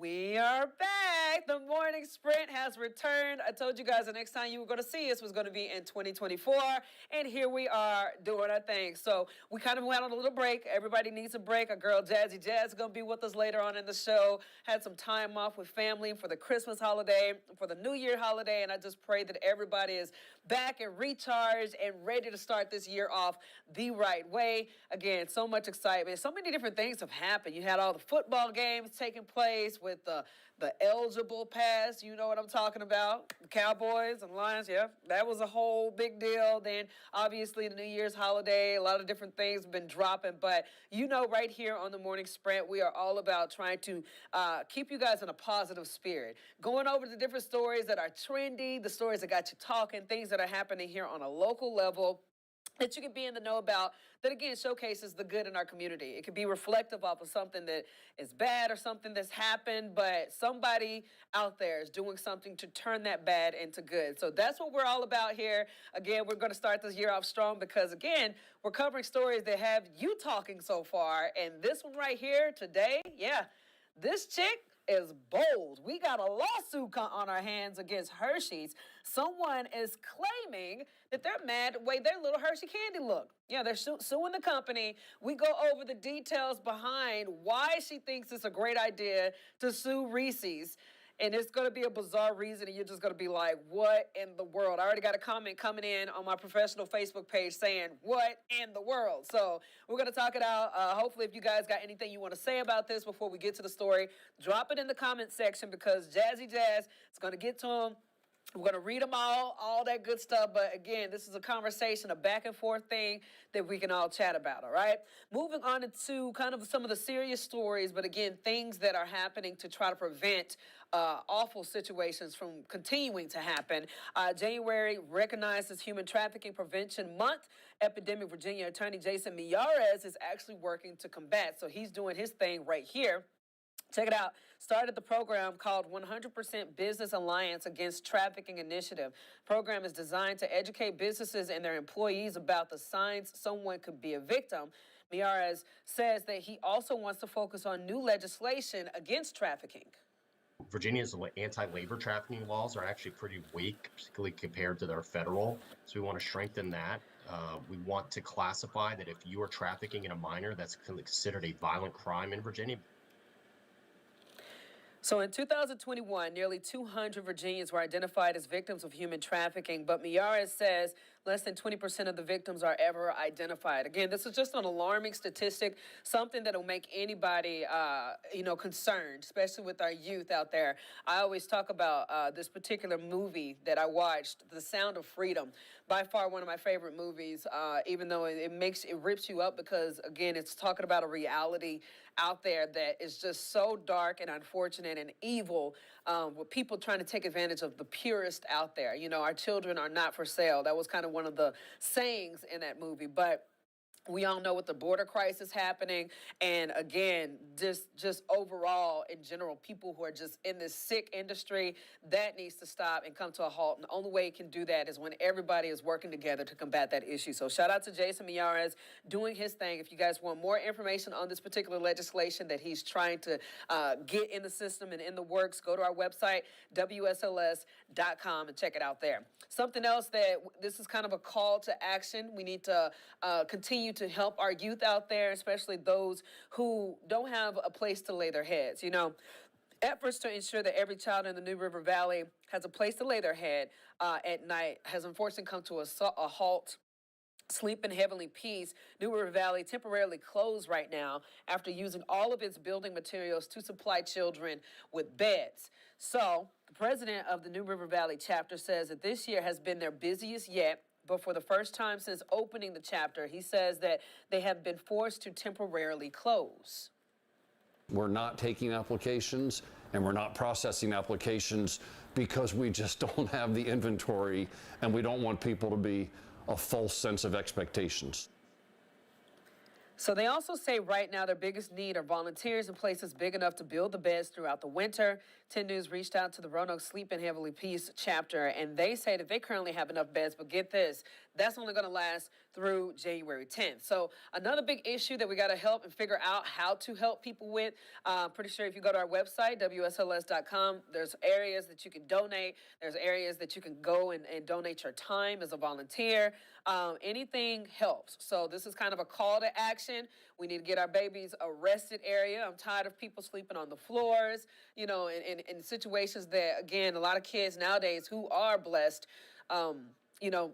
We are back. The morning sprint has returned. I told you guys the next time you were going to see us was going to be in 2024. And here we are doing our thing. So we kind of went on a little break. Everybody needs a break. Our girl Jazzy Jazz is going to be with us later on in the show. Had some time off with family for the Christmas holiday, for the New Year holiday. And I just pray that everybody is back and recharged and ready to start this year off the right way. Again, so much excitement. So many different things have happened. You had all the football games taking place with the eligible pass. You know what I'm talking about. The Cowboys and Lions, yeah, that was a whole big deal. Then obviously the New Year's holiday, a lot of different things have been dropping. But you know, right here on the Morning Sprint, we are all about trying to keep you guys in a positive spirit. Going over the different stories that are trendy, the stories that got you talking, things that are happening here on a local level that you can be in the know about, that again showcases the good in our community. It could be reflective of something that is bad or something that's happened, but somebody out there is doing something to turn that bad into good. So that's what we're all about here. Again, we're going to start this year off strong because, again, we're covering stories that have you talking so far. And this one right here today, yeah, this chick is bold. We got a lawsuit on our hands against Hershey's. Someone is claiming that they're mad the way their little Hershey candy look. Yeah, they're suing the company. We go over the details behind why she thinks it's a great idea to sue Reese's. And it's going to be a bizarre reason, and you're just going to be like, what in the world? I already got a comment coming in on my professional Facebook page saying, what in the world? So we're going to talk it out. Hopefully, if you guys got anything you want to say about this before we get to the story, drop it in the comment section because Jazzy Jazz is going to get to them. We're going to read them all that good stuff. But again, this is a conversation, a back and forth thing that we can all chat about, all right? Moving on into kind of some of the serious stories, but again, things that are happening to try to prevent awful situations from continuing to happen. January recognized as Human Trafficking Prevention Month. Epidemic Virginia Attorney Jason Miyares is actually working to combat. So he's doing his thing right here. Check it out. Started the program called 100% Business Alliance Against Trafficking Initiative. Program is designed to educate businesses and their employees about the signs someone could be a victim. Miyares says that he also wants to focus on new legislation against trafficking. Virginia's anti-labor trafficking laws are actually pretty weak, particularly compared to their federal. So we want to strengthen that. We want to classify that if you are trafficking in a minor, that's considered a violent crime in Virginia. So in 2021, nearly 200 Virginians were identified as victims of human trafficking, but Miyares says less than 20% of the victims are ever identified. Again, this is just an alarming statistic, something that will make anybody, concerned, especially with our youth out there. I always talk about this particular movie that I watched, The Sound of Freedom. By far one of my favorite movies, even though it rips you up because, again, it's talking about a reality out there that is just so dark and unfortunate and evil, with people trying to take advantage of the purest out there. You know, our children are not for sale. That was kind of one of the sayings in that movie. But we all know with the border crisis happening, and again, just overall in general, people who are just in this sick industry, that needs to stop and come to a halt. And the only way it can do that is when everybody is working together to combat that issue. So shout out to Jason Miyares doing his thing. If you guys want more information on this particular legislation that he's trying to get in the system and in the works, go to our website, WSLS.com, and check it out there. Something else that this is kind of a call to action. We need to continue to help our youth out there, especially those who don't have a place to lay their heads. You know, efforts to ensure that every child in the New River Valley has a place to lay their head at night has unfortunately come to a halt. Sleep in Heavenly Peace, New River Valley, temporarily closed right now after using all of its building materials to supply children with beds. So the president of the New River Valley chapter says that this year has been their busiest yet. But for the first time since opening the chapter, he says that they have been forced to temporarily close. We're not taking applications and we're not processing applications because we just don't have the inventory and we don't want people to be a false sense of expectations. So they also say right now their biggest need are volunteers in places big enough to build the beds throughout the winter. 10 News reached out to the Roanoke Sleep in Heavenly Peace chapter, and they say that they currently have enough beds, but get this, That's only going to last through January 10th. So another big issue that we got to help and figure out how to help people with. Pretty sure if you go to our website, WSLS.com, there's areas that you can donate. There's areas that you can go and donate your time as a volunteer. Anything helps. So this is kind of a call to action. We need to get our babies arrested area. I'm tired of people sleeping on the floors, you know, in situations that, again, a lot of kids nowadays who are blessed, you know,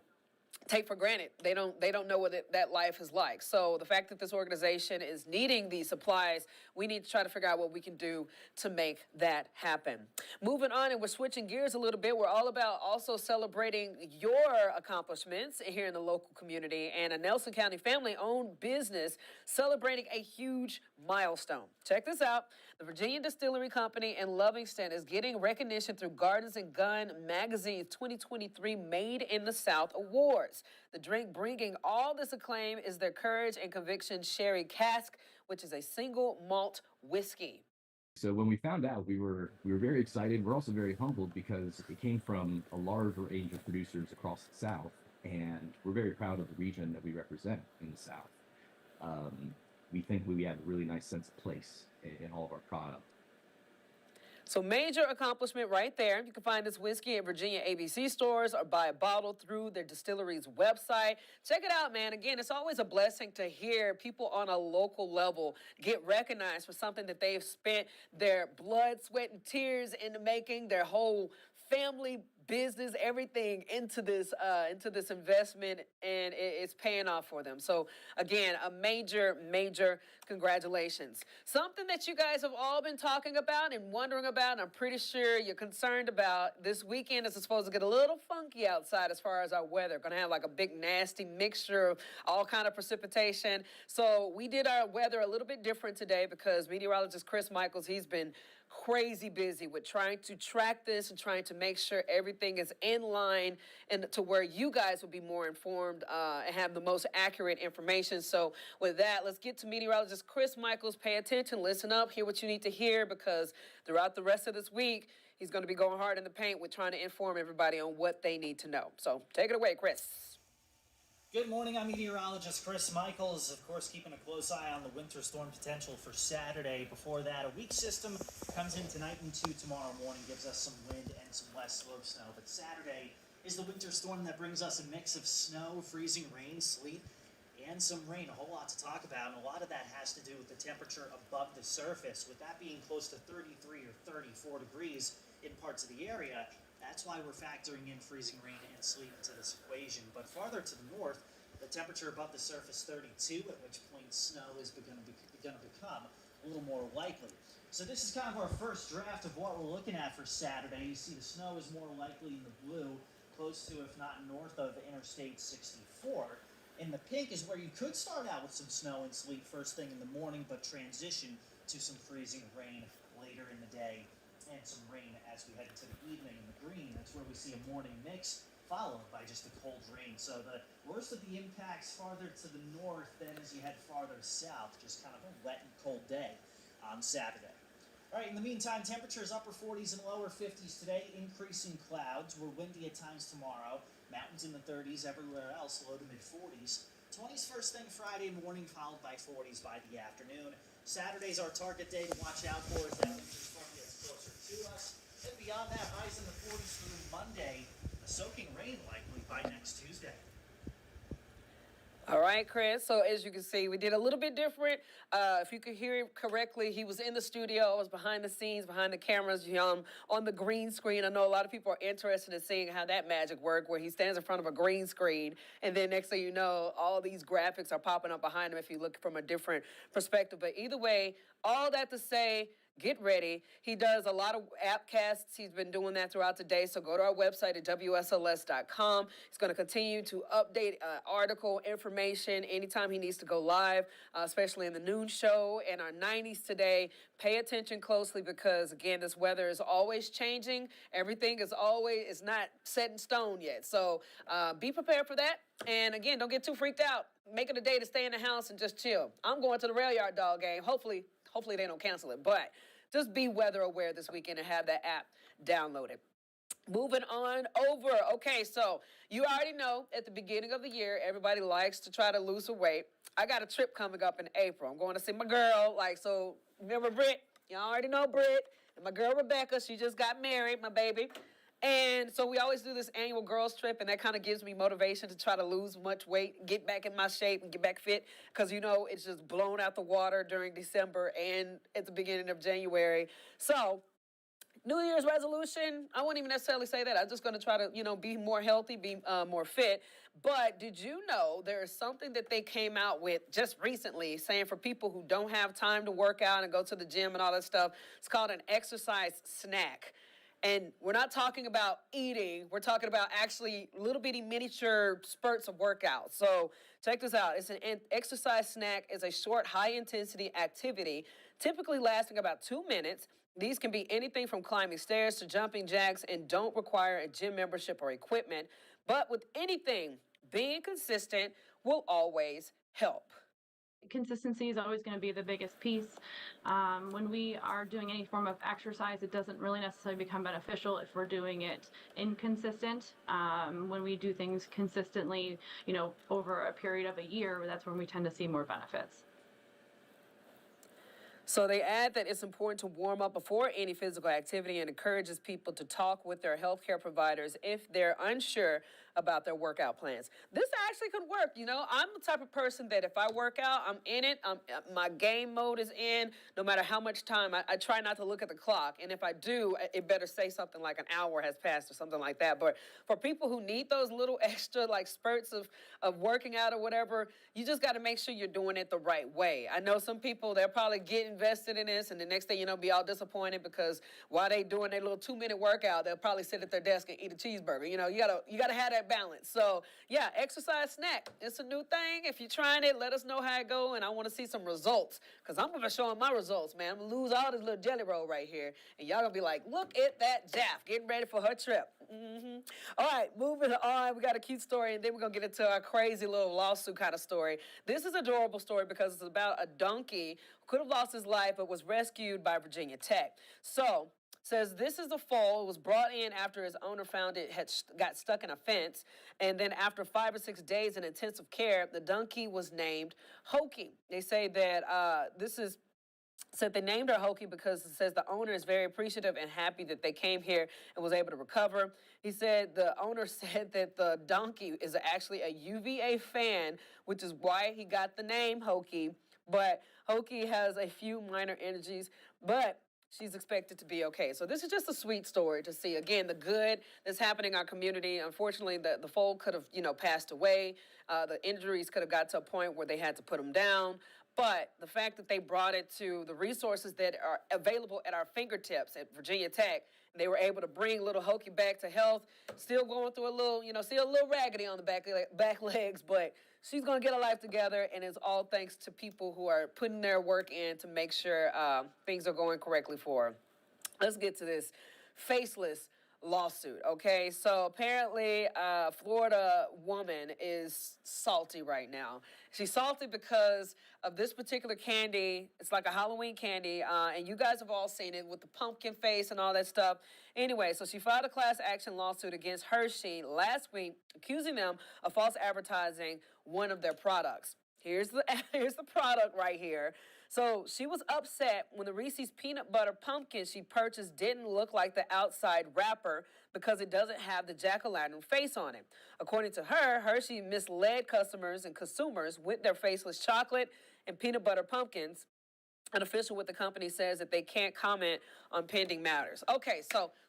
take for granted. They don't know what that life is like. So the fact that this organization is needing these supplies, we need to try to figure out what we can do to make that happen. Moving on, and we're switching gears a little bit. We're all about also celebrating your accomplishments here in the local community, and a Nelson County family-owned business celebrating a huge milestone. Check this out. The Virginia Distillery Company in Livingston is getting recognition through Gardens and Gun Magazine's 2023 Made in the South Awards. The drink bringing all this acclaim is their Courage and Conviction Sherry Cask, which is a single malt whiskey. So when we found out, we were very excited. We're also very humbled because it came from a large range of producers across the South, and we're very proud of the region that we represent in the South. We think we have a really nice sense of place in all of our product. So major accomplishment right there. You can find this whiskey at Virginia ABC stores or buy a bottle through their distillery's website. Check it out, man. Again, it's always a blessing to hear people on a local level get recognized for something that they've spent their blood, sweat, and tears into making, their whole family business, everything into this investment, and it's paying off for them. So again, a major congratulations. Something that you guys have all been talking about and wondering about, and I'm pretty sure you're concerned about. This weekend is supposed to get a little funky outside as far as our weather. Going to have like a big nasty mixture of all kind of precipitation. So we did our weather a little bit different today because meteorologist Chris Michaels, he's been crazy busy with trying to track this and trying to make sure everything is in line and to where you guys will be more informed and have the most accurate information. So with that, let's get to meteorologist Chris Michaels. Pay attention, listen up, hear what you need to hear, because throughout the rest of this week, he's going to be going hard in the paint with trying to inform everybody on what they need to know. So take it away, Chris. Good morning, I'm meteorologist Chris Michaels, of course keeping a close eye on the winter storm potential for Saturday. Before that, a weak system comes in tonight into tomorrow morning, gives us some wind and some west slope snow. But Saturday is the winter storm that brings us a mix of snow, freezing rain, sleet, and some rain. A whole lot to talk about, and a lot of that has to do with the temperature above the surface. With that being close to 33 or 34 degrees in parts of the area, that's why we're factoring in freezing rain and sleet into this equation. But farther to the north, the temperature above the surface 32, at which point snow is going to become a little more likely. So this is kind of our first draft of what we're looking at for Saturday. You see the snow is more likely in the blue, close to, if not north of, Interstate 64. In the pink is where you could start out with some snow and sleet first thing in the morning, but transition to some freezing rain later in the day and some rain as we head into the evening. In the green, that's where we see a morning mix followed by just a cold rain. So the worst of the impacts farther to the north than as you head farther south, just kind of a wet and cold day on Saturday. All right, in the meantime, temperatures upper 40s and lower 50s today, increasing clouds. We're windy at times tomorrow, mountains in the 30s, everywhere else low to mid 40s. 20s first thing Friday morning, followed by 40s by the afternoon. Saturday's our target day to watch out for as that winter storm gets closer to us. And beyond that, highs in the 40s through Monday, a soaking rain likely by next Tuesday. All right, Chris. So as you can see, we did a little bit different. If you could hear him correctly, he was in the studio. I was behind the scenes, behind the cameras, on the green screen. I know a lot of people are interested in seeing how that magic works, where he stands in front of a green screen, and then next thing you know, all these graphics are popping up behind him if you look from a different perspective. But either way, all that to say, get ready. He does a lot of appcasts. He's been doing that throughout the day. So go to our website at WSLS.com. He's going to continue to update article information anytime he needs to go live, especially in the noon show and our 90s today. Pay attention closely because, again, this weather is always changing. Everything is not set in stone yet. So be prepared for that. And, again, don't get too freaked out. Make it a day to stay in the house and just chill. I'm going to the Rail Yard Dog game. Hopefully they don't cancel it. But just be weather aware this weekend and have that app downloaded. Moving on over. Okay, so you already know at the beginning of the year, everybody likes to try to lose some weight. I got a trip coming up in April. I'm going to see my girl. So remember Britt? Y'all already know Britt. And my girl Rebecca, she just got married, my baby. And so we always do this annual girls trip, and that kind of gives me motivation to try to lose much weight, get back in my shape, and get back fit. Because, it's just blown out the water during December and at the beginning of January. So New Year's resolution, I wouldn't even necessarily say that. I'm just going to try to, be more healthy, be more fit. But did you know there is something that they came out with just recently saying for people who don't have time to work out and go to the gym and all that stuff, it's called an exercise snack. And we're not talking about eating. We're talking about actually little bitty miniature spurts of workout. So check this out. It's an exercise snack. It's a short, high-intensity activity, typically lasting about 2 minutes. These can be anything from climbing stairs to jumping jacks and don't require a gym membership or equipment. But with anything, being consistent will always help. Consistency is always going to be the biggest piece. When we are doing any form of exercise, it doesn't really necessarily become beneficial if we're doing it inconsistent. When we do things consistently, over a period of a year, that's when we tend to see more benefits. So they add that it's important to warm up before any physical activity and encourages people to talk with their healthcare providers if they're unsure about their workout plans. This actually could work. I'm the type of person that if I work out, I'm in it. My game mode is in, no matter how much time. I try not to look at the clock. And if I do, it better say something like an hour has passed or something like that. But for people who need those little extra spurts of working out or whatever, you just got to make sure you're doing it the right way. I know some people, they'll probably get invested in this, and the next thing be all disappointed because while they doing their little 2-minute workout, they'll probably sit at their desk and eat a cheeseburger. You gotta have that balance. So yeah, exercise snack. It's a new thing. If you're trying it, let us know how it go, and I want to see some results because I'm gonna show them my results, man. I'm gonna lose all this little jelly roll right here, and y'all gonna be like, look at that Jaff getting ready for her trip. All right, moving on. We got a cute story, and then we're gonna get into our crazy little lawsuit kind of story. This is an adorable story because it's about a donkey who could have lost his life but was rescued by Virginia Tech. So says this is the foal. It was brought in after his owner found it got stuck in a fence. And then after 5 or 6 days in intensive care, the donkey was named Hokey. They say that said they named her Hokey because it says the owner is very appreciative and happy that they came here and was able to recover. He said the owner said that the donkey is actually a UVA fan, which is why he got the name Hokey. But Hokey has a few minor injuries, but she's expected to be okay. So this is just a sweet story to see. Again, the good that's happening in our community. Unfortunately, the foal could have, passed away. The injuries could have got to a point where they had to put him down. But the fact that they brought it to the resources that are available at our fingertips at Virginia Tech, and they were able to bring little Hokey back to health, still going through a little, still a little raggedy on the back legs, but she's going to get her life together, and it's all thanks to people who are putting their work in to make sure things are going correctly for her. Let's get to this faceless lawsuit, okay? So apparently a Florida woman is salty right now. She's salty because of this particular candy. It's like a Halloween candy, and you guys have all seen it with the pumpkin face and all that stuff. Anyway, so she filed a class action lawsuit against Hershey last week, accusing them of false advertising one of their products. Here's the product right here. So she was upset when the Reese's peanut butter pumpkin she purchased didn't look like the outside wrapper because it doesn't have the jack-o'-lantern face on it. According to her, Hershey misled customers and consumers with their faceless chocolate and peanut butter pumpkins. An official with the company says that they can't comment on pending matters. Okay,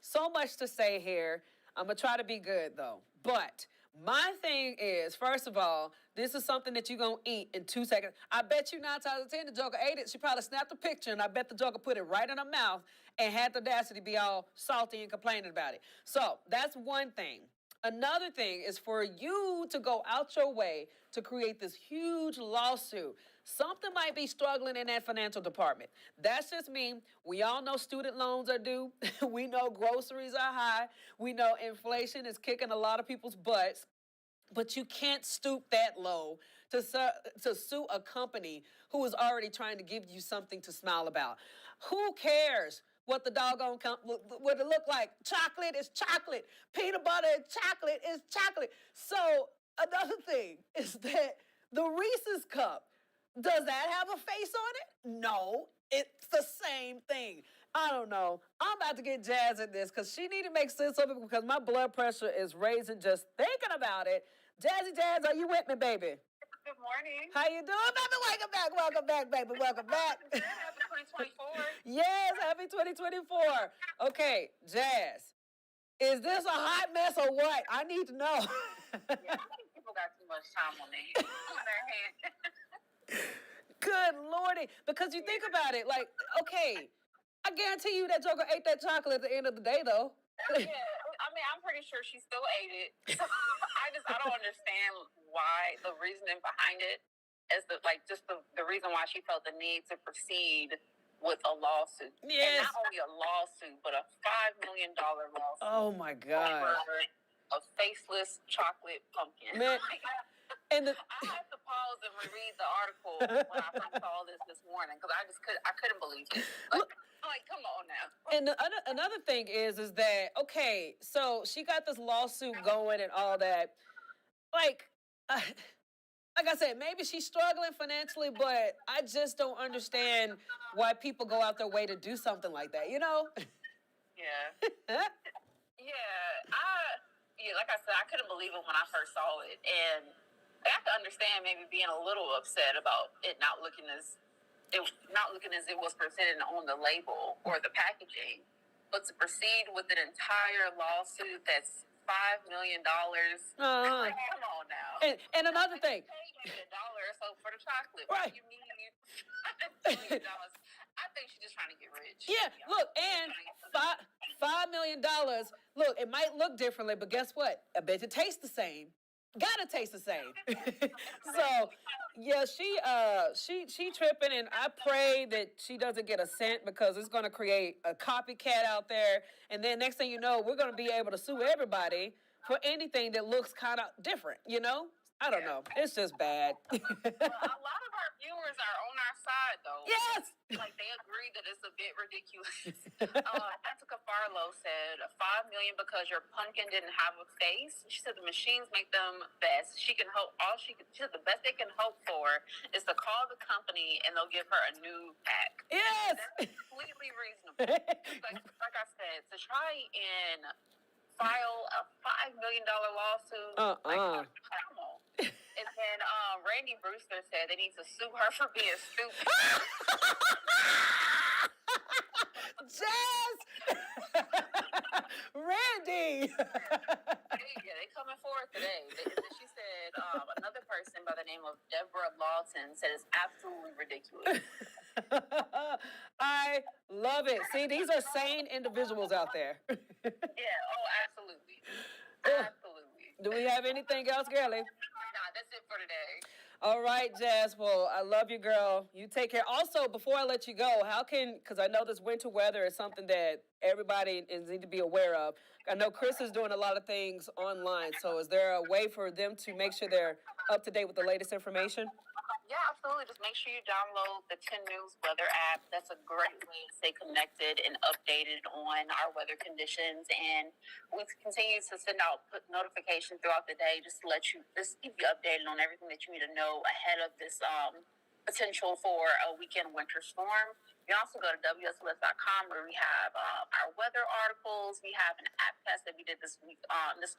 so much to say here. I'm going to try to be good, though. But my thing is, first of all, this is something that you're going to eat in 2 seconds. I bet you 9 times out of 10 the Joker ate it. She probably snapped a picture, and I bet the Joker put it right in her mouth and had the audacity to be all salty and complaining about it. So that's one thing. Another thing is for you to go out your way to create this huge lawsuit. Something might be struggling in that financial department. That's just me. We all know student loans are due. We know groceries are high. We know inflation is kicking a lot of people's butts. But you can't stoop that low to sue a company who is already trying to give you something to smile about. Who cares what the doggone what it look like. Chocolate is chocolate. Peanut butter and chocolate is chocolate. So another thing is that the Reese's cup, does that have a face on it? No, it's the same thing. I don't know. I'm about to get Jazz in this because she need to make sense of it because my blood pressure is raising just thinking about it. Jazzy Jazz, are you with me, baby? Good morning. How you doing, baby? Welcome back, baby. Welcome back. Happy 2024. Yes, happy 2024. Okay, Jazz, is this a hot mess or what? I need to know. Yeah, I think people got too much time on their hands. Good Lordy. Because you think about it, like, okay, I guarantee you that Joker ate that chocolate at the end of the day, though. Yeah, I mean, I'm pretty sure she still ate it. I don't understand why, the reasoning behind it is the reason why she felt the need to proceed with a lawsuit. Yes. And not only a lawsuit, but a $5 million lawsuit. Oh my God. Over a faceless chocolate pumpkin. Man. And I had to pause and reread the article when I first saw this morning because I couldn't believe it. Like, come on now. And another thing is that, okay, so she got this lawsuit going and all that. Like I said, maybe she's struggling financially, but I just don't understand why people go out their way to do something like that, you know? Yeah. Yeah, like I said, I couldn't believe it when I first saw it. And I can understand maybe being a little upset about it not looking as it was presented on the label or the packaging, but to proceed with an entire lawsuit that's $5 million. Like, come on now. And another thing. Pay maybe $1 or so for the chocolate. Right. You need $5 million. I think she's just trying to get rich. Yeah, look, and $5 million. Look, it might look differently, but guess what? I bet it tastes the same. Gotta taste the same. So, yeah, she tripping, and I pray that she doesn't get a cent because it's gonna create a copycat out there. And then next thing you know, we're gonna be able to sue everybody for anything that looks kind of different. You know? I don't know. It's just bad. Well, a lot of our viewers are on our side, though. Yes. Like, they agree that it's a bit ridiculous. Jessica Farlow said, $5 million because your pumpkin didn't have a face. She said the machines make them best. She said the best they can hope for is to call the company and they'll give her a new pack. Yes. That's completely reasonable. like I said, to try and file a $5 million lawsuit. Like, come on. And then Randy Brewster said they need to sue her for being stupid. Jazz! Randy! Yeah, they coming forward today. She said another person by the name of Deborah Lawton said it's absolutely ridiculous. I love it. See, these are sane individuals out there. Yeah, absolutely. Absolutely. Do we have anything else, girlie? Nah, that's it for today. All right, Jazz. Well, I love you, girl. You take care. Also, before I let you go, because I know this winter weather is something that everybody need to be aware of. I know Chris is doing a lot of things online. So is there a way for them to make sure they're up to date with the latest information? Yeah, absolutely. Just make sure you download the 10 News weather app. That's a great way to stay connected and updated on our weather conditions. And we continue to send out notifications throughout the day just to keep you updated on everything that you need to know ahead of this potential for a weekend winter storm. You can also go to WSLS.com where we have our weather articles. We have an app test that we did this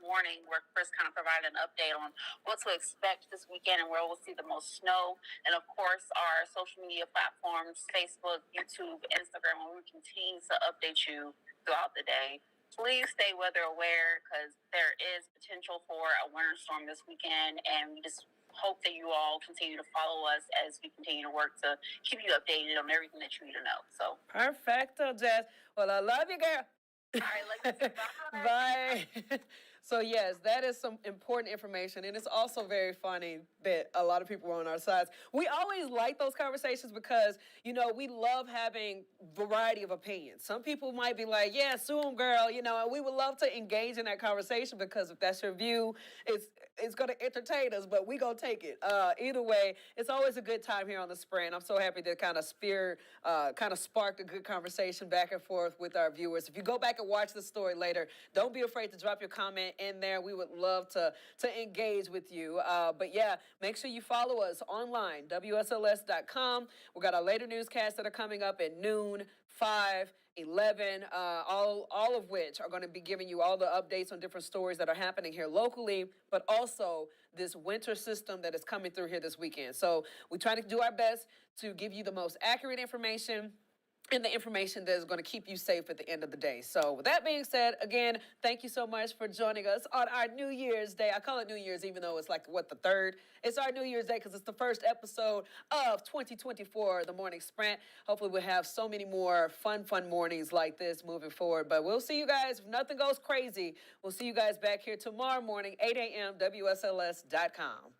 morning where Chris kind of provided an update on what to expect this weekend and where we'll see the most snow. And of course, our social media platforms, Facebook, YouTube, Instagram, where we continue to update you throughout the day. Please stay weather aware because there is potential for a winter storm this weekend, and we just hope that you all continue to follow us as we continue to work to keep you updated on everything that you need to know. So Perfecto, Jazz. Well, I love you, girl. All right, bye. Bye. So yes, that is some important information, and it's also very funny that a lot of people are on our sides. We always like those conversations because we love having variety of opinions. Some people might be like, "Yeah, sue 'em, girl," and we would love to engage in that conversation because if that's your view, it's going to entertain us, but we gonna take it. Either way, it's always a good time here on the Sprint. I'm so happy to kind of sparked a good conversation back and forth with our viewers. If you go back and watch the story later, don't be afraid to drop your comment in there. We would love to engage with you. But yeah, make sure you follow us online, WSLS.com. We got our later newscasts that are coming up at noon, 5, 11, all of which are going to be giving you all the updates on different stories that are happening here locally, but also this winter system that is coming through here this weekend. So we try to do our best to give you the most accurate information and the information that is going to keep you safe at the end of the day. So with that being said, again, thank you so much for joining us on our New Year's Day. I call it New Year's even though it's like, the 3rd? It's our New Year's Day because it's the first episode of 2024, The Morning Sprint. Hopefully we'll have so many more fun mornings like this moving forward. But we'll see you guys. If nothing goes crazy, we'll see you guys back here tomorrow morning, 8 a.m., WSLS.com.